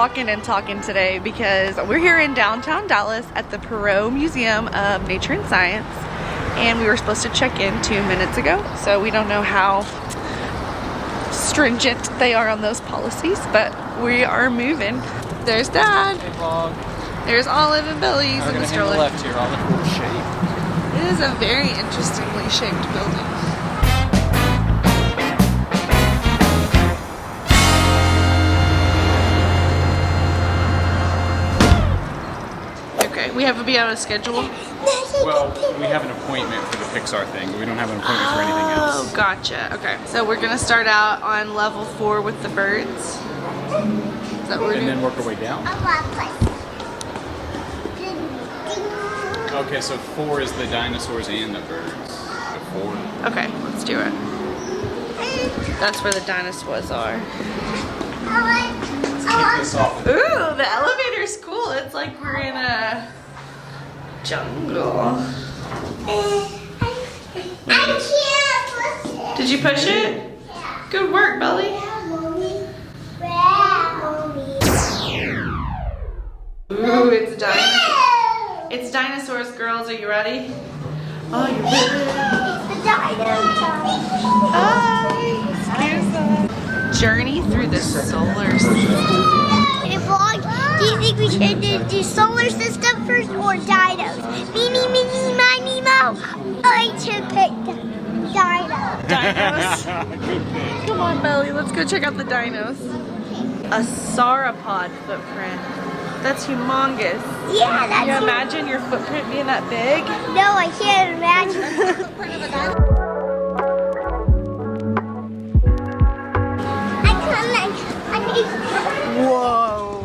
walking and talking today because we're here in downtown Dallas at the Perot Museum of Nature and Science, and we were supposed to check in 2 minutes ago, so we don't know how stringent they are on those policies, but we are moving. There's Dad. Hey, vlog. There's Olive and Billy's in the stroller. Left here, all the cool shape. It is a very interestingly shaped building. Okay, we have to be on a schedule. Well, we have an appointment for the Pixar thing, but we don't have an appointment for anything else. Oh, gotcha. Okay, so we're gonna start out on level 4 with the birds. Is that what we're And doing? then work our way down. Okay, so 4 is the dinosaurs and the birds. So 4. Okay, let's do it. That's where the dinosaurs are. Kick this off. Ooh, the elevator's cool. It's like we're in a jungle. Did you push it? Good work, Belly. Ooh, it's dinosaurs, girls. Are you ready? Oh, you're ready. Excuse us. Journey through the solar system. Do you think we should do solar system first or dinos? Meeny, meeny, miny, mo. I should pick dinos. Dinos. Come on, Belly. Let's go check out the dinos. A sauropod footprint. That's humongous. Yeah, that's Can you imagine your footprint being that big? No, I can't imagine. Whoa.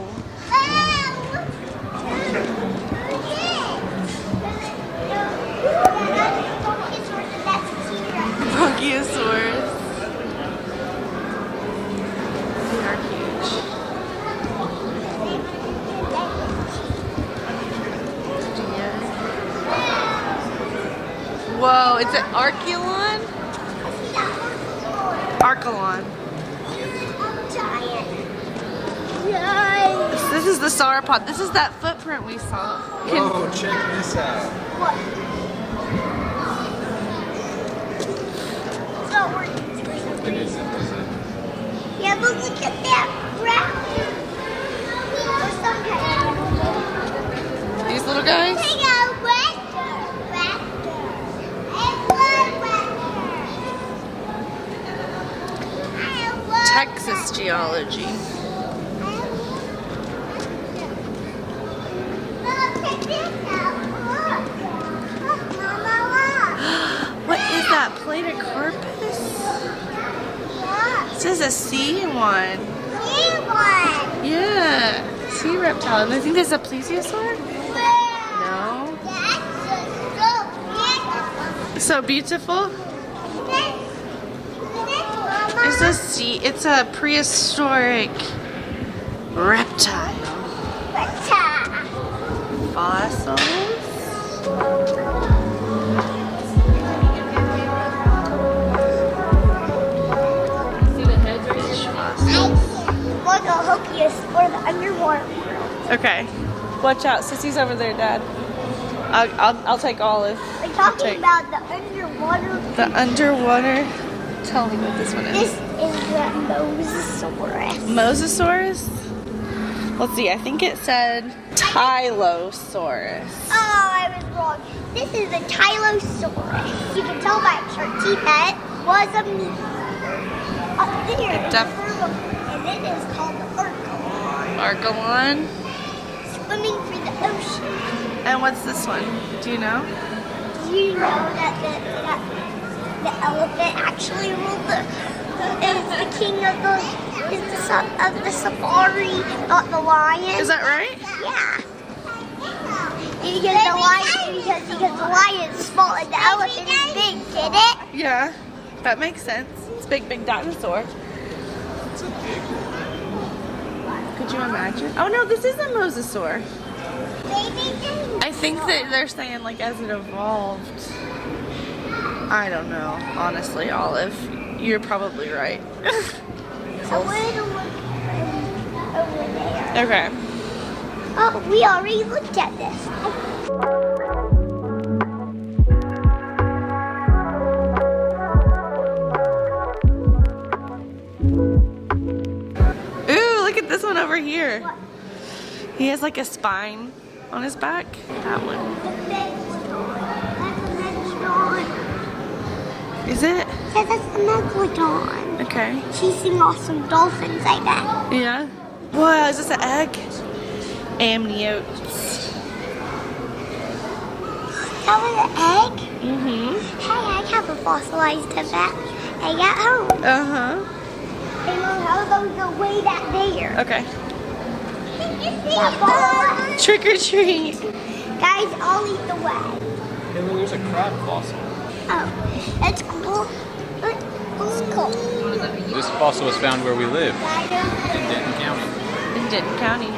Brachiosaurus. They are huge. Whoa, it's an Archelon? Archelon. This is the sauropod. This is that footprint we saw. Whoa, check this out. It's not working. It isn't, is it? Yeah, but look at that raptor. These little guys? Take a raptor. Texas geology. What is that? Platycarpus? This is a sea one. Yeah, sea reptile. And I think there's a plesiosaur? No. So beautiful. It's a prehistoric reptile. Fossils. Like a Hokius or the underwater. Okay. Watch out. Sissy's over there, Dad. I'll take Olive. We're talking about the underwater. The underwater. Tell me what this one is. This is the Mosasaurus. Mosasaurus? Let's see. I think it said Tylosaurus. Oh, I was wrong. This is a Tylosaurus. You can tell by its short teeth that it was a meat. Up there, and it is called the Archelon. Archelon. Swimming through the ocean. And what's this one? Do you know? Do you know that the elephant actually ruled is the king of the son of the safari, not the lion? Is that right? Yeah. Because the lion is small and the elephant is big, get it? Yeah. That makes sense. It's a big dinosaur. It's a big one. Could you imagine? Oh no, this is a mosasaur. I think that they're saying like as it evolved. I don't know, honestly, Olive. You're probably right. I want to look over there. Okay. Oh, we already looked at this. Ooh, look at this one over here. What? He has like a spine on his back. That one. Is it? Yeah, that's the Megalodon. Okay. Chasing off some dolphins, I bet. Yeah. Wow, is this an egg? Amniotes. That was an egg? Mm-hmm. Hey, I have a fossilized egg at home. Uh-huh. Hey, Mom, how those go way back there? Okay. That ball. Trick or treat. Guys, I'll lead the way. Hey, look, there's a crab fossil. Oh, that's cool. That's cool. This fossil was found where we live, in Denton County. In Denton County.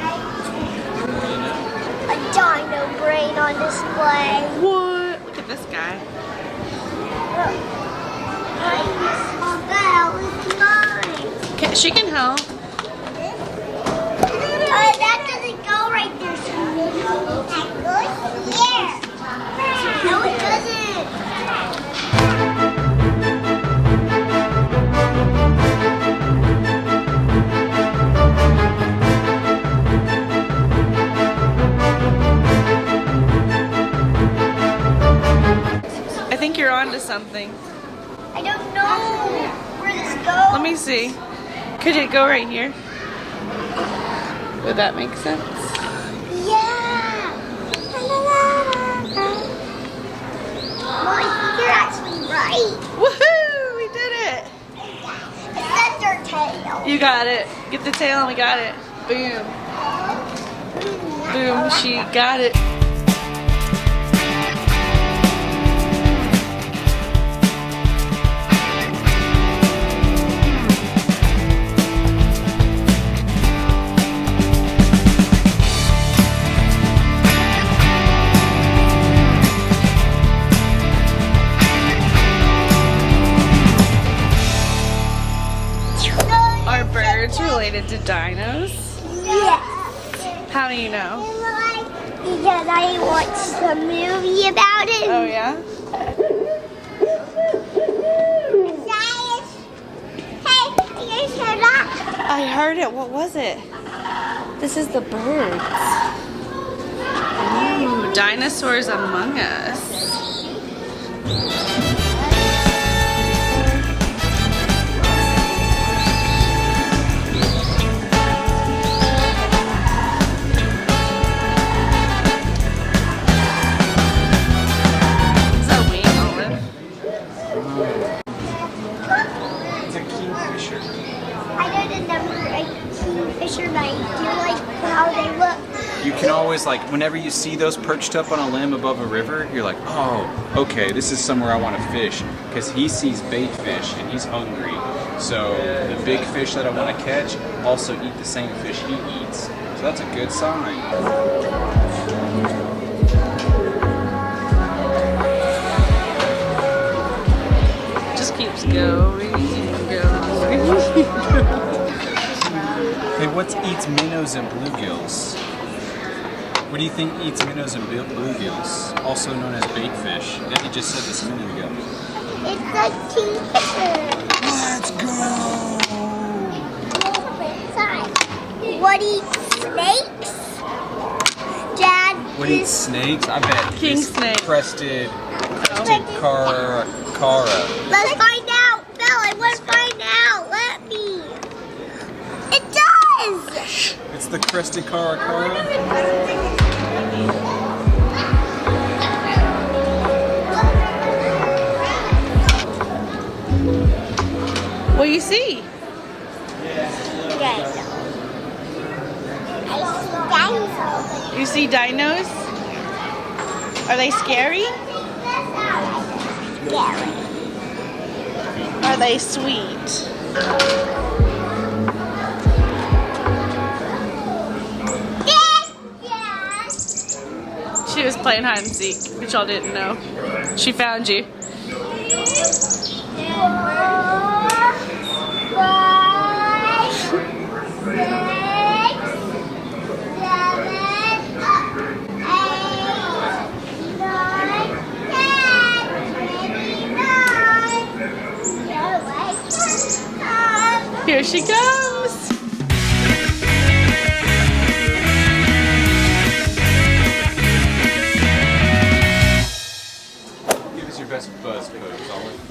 A dino brain on display. What? Look at this guy. That was mine. She can help. That doesn't go right there. That goes here. No, it doesn't. I think you're onto something. I don't know where this goes. Let me see. Could it go right here? Would that make sense? Yeah. Well, I think you're actually right. Woohoo! We did it! It's their tail. You got it. Get the tail and we got it. Boom. Boom. She got it. Are birds related to dinos? Yes. How do you know? Because I watched a movie about it. Oh yeah? Hey, you guys heard that? I heard it. What was it? This is the birds. Ooh, dinosaurs among us. Is that wing, Olive? It's a kingfisher. I know the number of kingfisher, but I do like how they look. You can always, like, whenever you see those perched up on a limb above a river, you're like, oh, okay, this is somewhere I want to fish. Because he sees bait fish and he's hungry. So the big fish that I want to catch also eat the same fish he eats. So that's a good sign. Just keeps going and going. Hey, what eats minnows and bluegills? What do you think eats minnows and bluegills, also known as bait fish? Daddy just said this a minute ago. It's a kingfisher. Let's go! What eats snakes? Dad, What eats snakes? I bet King this snake. crested cara. let's find out. Belle, I want to find out. Let me. It does. It's the crested cara. What do you see? Dinosaurs. You see dinos? Are they scary? Scary. Are they sweet? She was playing hide and seek, which y'all didn't know. She found you. 4, 5, 6, 7, Here she comes. Give us your best buzz pose, Olive.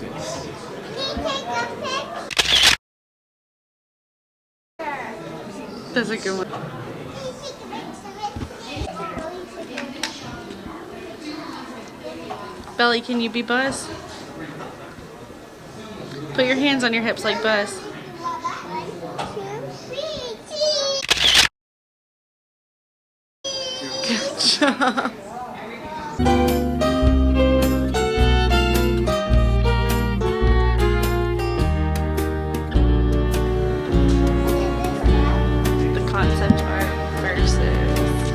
This. That's a good one. Belly, can you be Buzz? Put your hands on your hips like Buzz. Good job. The concept art versus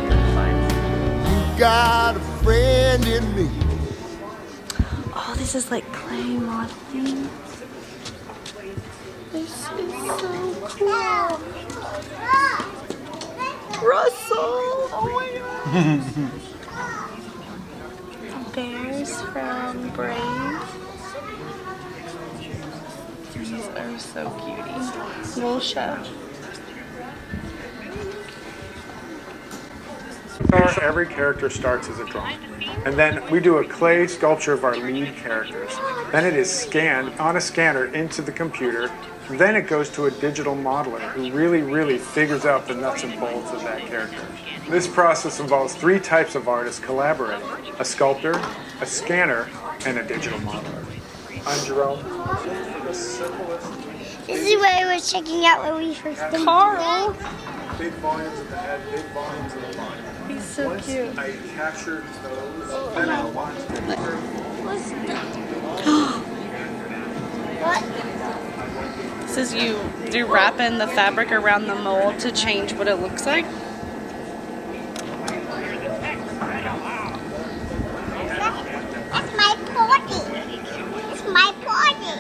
the fun. Got a friend in me. Oh, this is like clay modeling. This is so cool. Russell! Oh my god. Bears from Brave. These are so cutie. We'll show. Every character starts as a drawing. And then we do a clay sculpture of our lead characters. Then it is scanned on a scanner into the computer. Then it goes to a digital modeler who really figures out the nuts and bolts of that character. This process involves 3 types of artists collaborating: a sculptor, a scanner, and a digital modeler. I'm Jerome. The simplest, This is what I was checking out when we first came. Carl! big volumes of the head, big volumes of the body. He's so Once cute. I captured those, then I wanted to What? This is you wrapping the fabric around the mold to change what it looks like. That's my party. It's my party.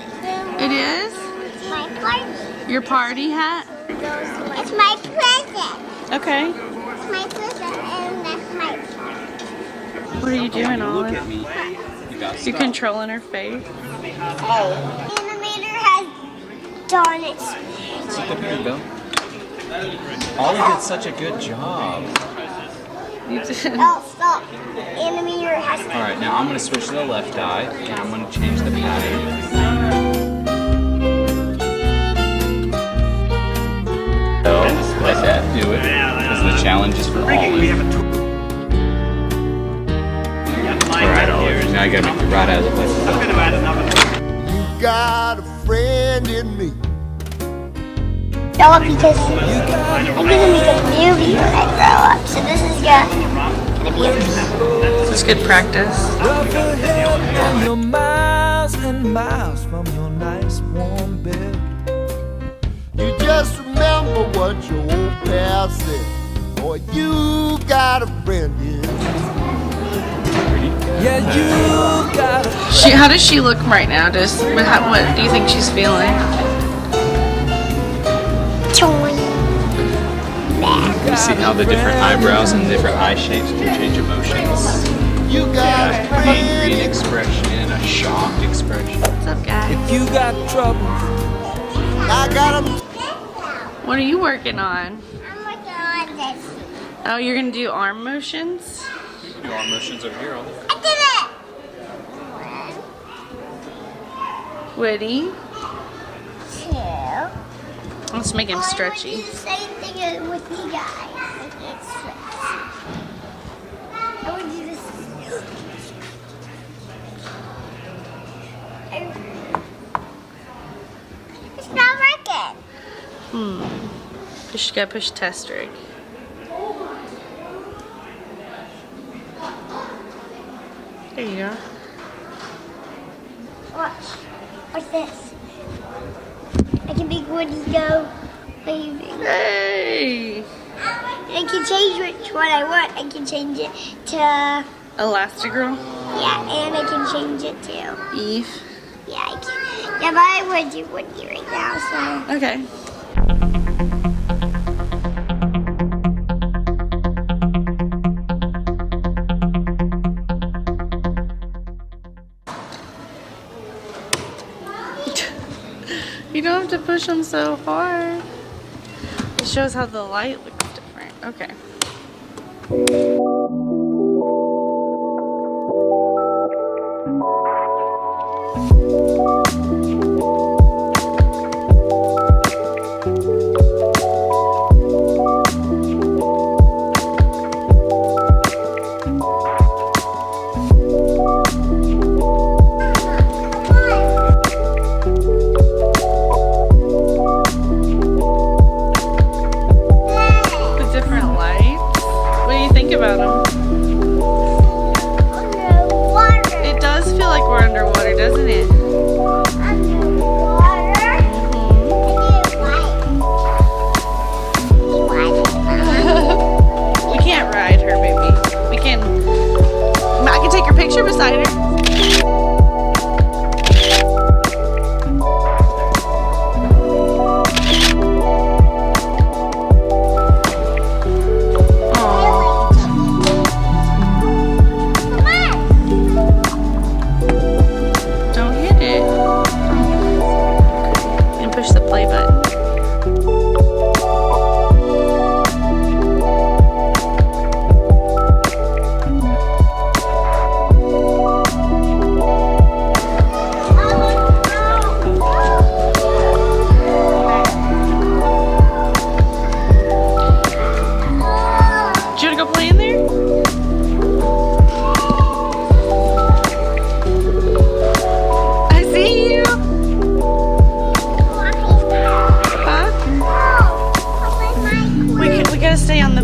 It is? It's my party. Your party hat? It's my present. Okay. It's my present, and that's my party. What are you doing, Look Olive? at me. You got You're controlling her face. Animator has done it. Look at me, Bill. Olive did such a good job. You did. Oh, stop. Animator has All right, now I'm going to switch to the left eye, and I'm going to change the pattern. So, let that do it, because the challenge is for Olive. All right, Olive, now you got to make the right eye look like You got a friend in me. No, because I'm gonna make a movie when I grow up. So this is gonna be a This is good practice. And you're miles and miles from your nice warm bed. You just remember what your old past said. Or you got a friend in me. Yeah, you got a How does she look right now? What do you think she's feeling? toy. You see how the different eyebrows and different eye shapes can change emotions? You got a A friend angry in me. expression, a shocked expression. What's up, guys? if you got troubles. I got a What are you working on? I'm working on this. Oh, you're gonna do arm motions? Do arm motions over here, Olive. I did it. Woody. 2. Let's make him stretchy. I want to do the same thing with you guys. It's stretchy. I want to do this. It's not working. Just gotta push test rig. There you go. Watch. What's this? I can make Woody go waving. Hey! I can change which one I want. I can change it to, Elastigirl. yeah, and I can change it to, Eve. yeah, I can. Yeah, but I would do Woody right now, so. Okay. You don't have to push them so hard. It shows how the light looks different. Okay.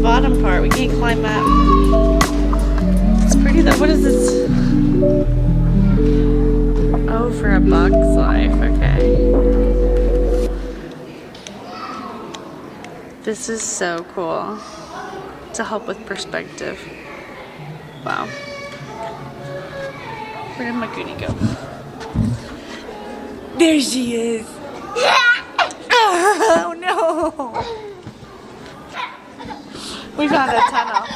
Bottom part, we can't climb that. It's pretty though. What is this? Oh, for a bug's life. Okay. This is so cool. To help with perspective. Wow. Where did Maguni go? There she is. Oh no. We found a tunnel.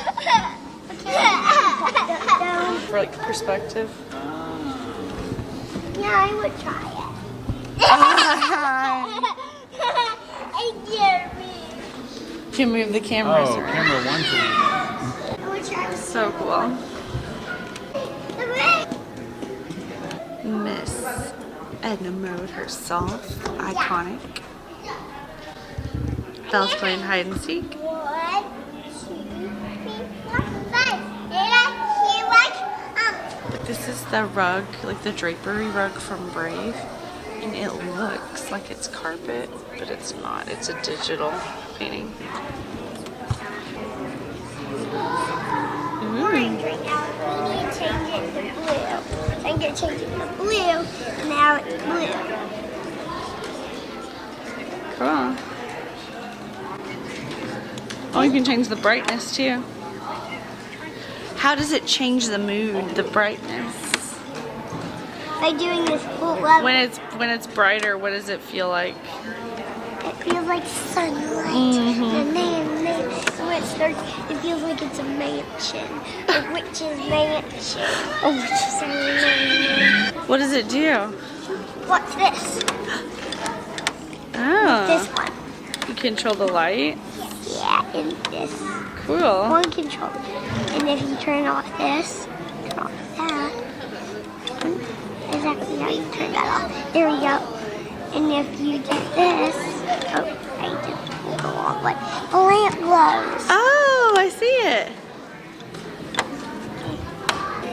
For like perspective. Yeah, I would try it. Can move the cameras Oh, around. camera one for me. I would try it. So cool. Miss Edna Mode herself. Iconic. Belle's playing hide and seek. 1, 2, 3, 4, 5. This is the rug, like the drapery rug from Brave. And it looks like it's carpet, but it's not. It's a digital painting. Orange right now. We need to change it to blue. So I'm going to change it to blue. Now it's blue. Cool. Oh, you can change the brightness too. How does it change the mood, the brightness? By doing this cool level. When it's brighter, what does it feel like? It feels like sunlight. And then when it starts, it feels like it's a mansion. A witch's mansion. Oh, witch's mansion. What does it do? What's this? Oh. This one. You control the light? Yeah, and this. Cool. One control. And if you turn off this, turn off that. Exactly how you turn that off. There we go. And if you get this, oh, I didn't go off, but the lamp glows. Oh, I see it.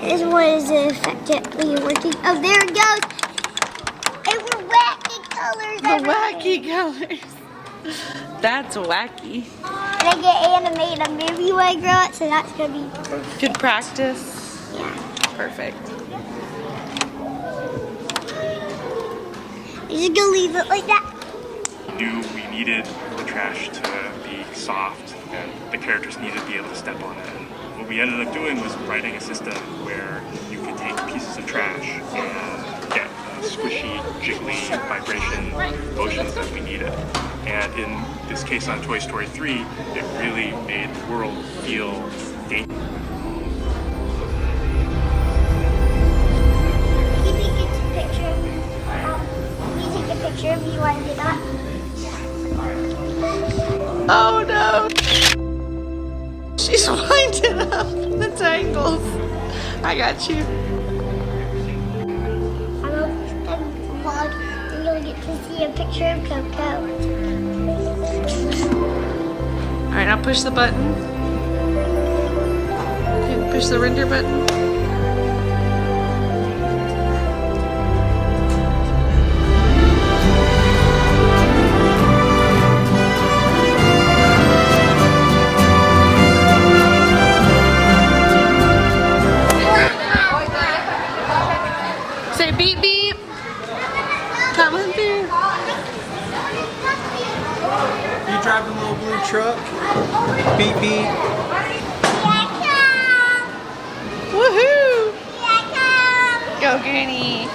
This one is effectively working. Oh, there it goes. It were wacky colors. The wacky colors. That's wacky. And I get animate a movie when I grow up, so that's going to be perfect. Good practice. Yeah. Perfect. I'm just going to leave it like that. Knew we needed the trash to be soft and the characters needed to be able to step on it. And what we ended up doing was writing a system where you could take pieces of trash and get squishy, jiggly vibration motions that we needed. And in this case on Toy Story 3, it really made the world feel dangerous. You take a picture of me while I get I got you. I love the vlog, and you'll get to see a picture of Coco. All right, now push the button. Okay, push the render button. Say beep beep. Coming through. You driving a little blue truck? Beep beep. Woohoo! Go Goony.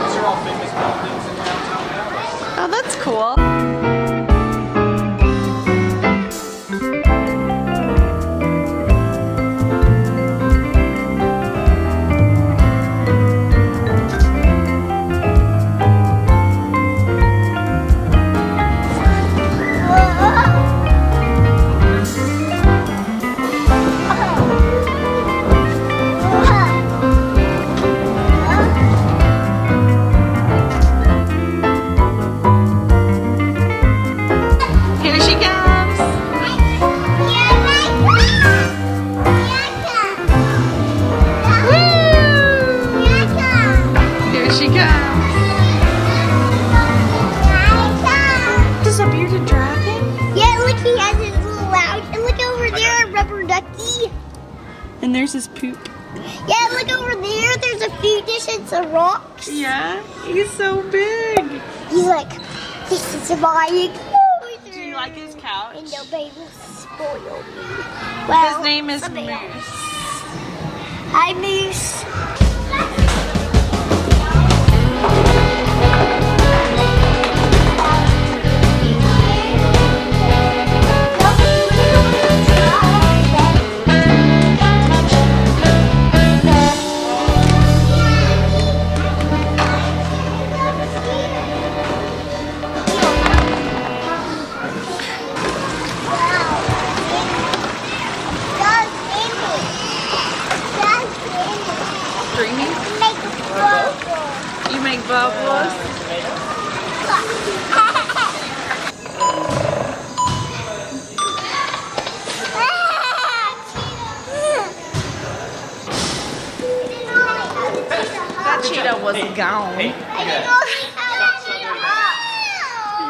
These are all famous buildings in downtown Dallas. Oh, that's cool. Here she comes. Here she comes. Is this a bearded dragon? Yeah, look, he has his little lounge. And look over there, a rubber ducky. And there's his poop. Yeah, look over there. There's a food dish and some rocks. Yeah, he's so big. He's like, this is my enclosure. Do you like his couch? And nobody will spoil me. Well, His name is somebody else. Moose. Hi, Moose. Dreamy. You make bubbles. That cheetah was gone. You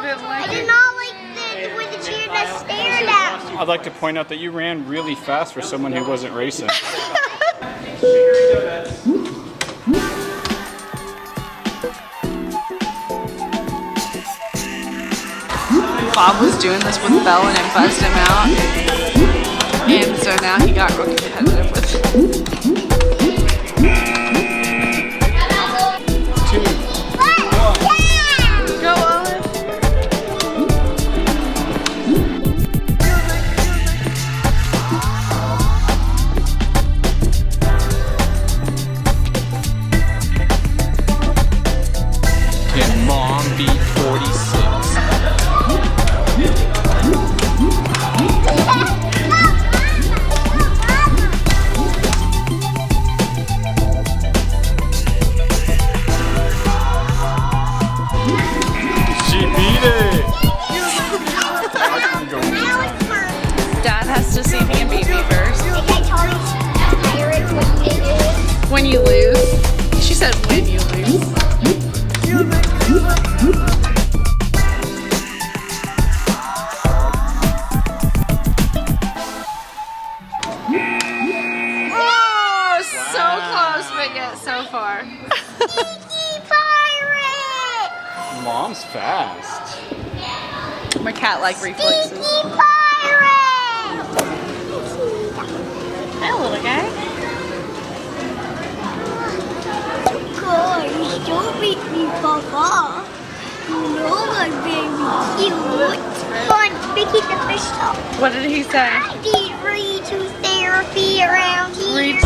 didn't I like did it? not like the way the cheetah stared at me. I'd like to point out that you ran really fast for someone who wasn't racing. Bob was doing this with Bell and it buzzed him out. And so now he got real competitive with it. Go, Olive. Can Mom beat 46? She beat it! Dad has to see me and beat me first. Okay, Charlie's parents what they do. When you lose. She said when you lose. Oh, so close, but yet so far. Sneaky pirate! Mom's fast. My cat-like reflexes. Sneaky pirate! Hi, little guy. Guys, don't make me Papa. You know I'm very cute. Come on, Mickey the fish top. What did he say? I need redo therapy around here.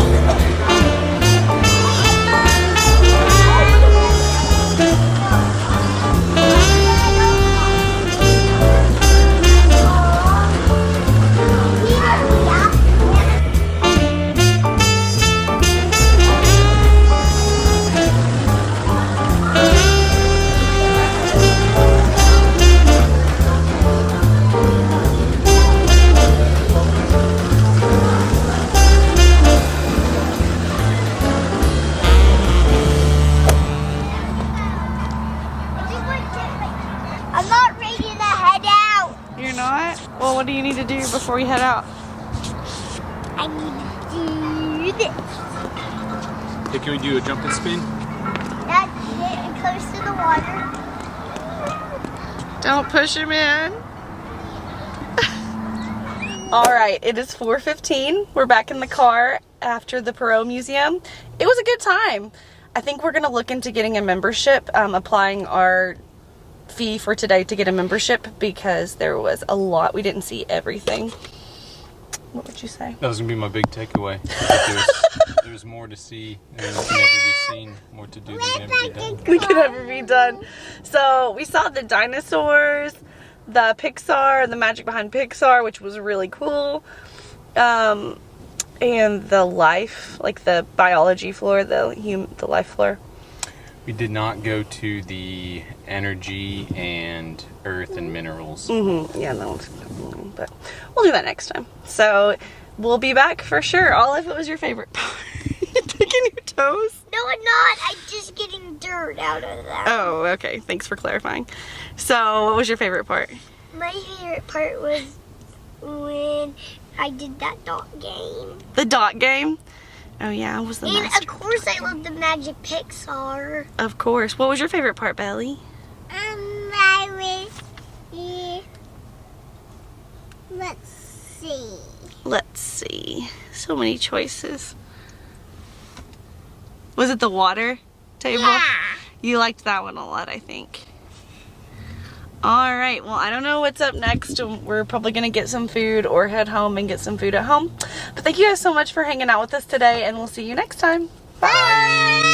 before we head out? I need to do this. Hey, can we do a jump and spin? That's getting close to the water. Don't push him in. All right, it is 4:15. We're back in the car after the Perot Museum. It was a good time. I think we're gonna look into getting a membership, applying our fee for today to get a membership because there was a lot. We didn't see everything. What would you say? That was gonna be my big takeaway. There's more to see and can never be seen, more to do than never be done. We can never be done. So we saw the dinosaurs, the Pixar, the magic behind Pixar, which was really cool. And the life, like the biology floor, the life floor. We did not go to the energy and earth and minerals. Yeah, that one's but we'll do that next time. So we'll be back for sure. Olive, what was your favorite part? You digging your toes? No, I'm not. I'm just getting dirt out of that. Oh, okay. Thanks for clarifying. So what was your favorite part? My favorite part was when I did that dot game. The dot game? Oh yeah, it was the And master. of course I love the Magic Pixar. Of course. What was your favorite part, Belly? Let's see. Let's see. So many choices. Was it the water table? Yeah. You liked that one a lot, I think. All right. Well, I don't know what's up next. We're probably going to get some food or head home and get some food at home. But thank you guys so much for hanging out with us today, and we'll see you next time. Bye.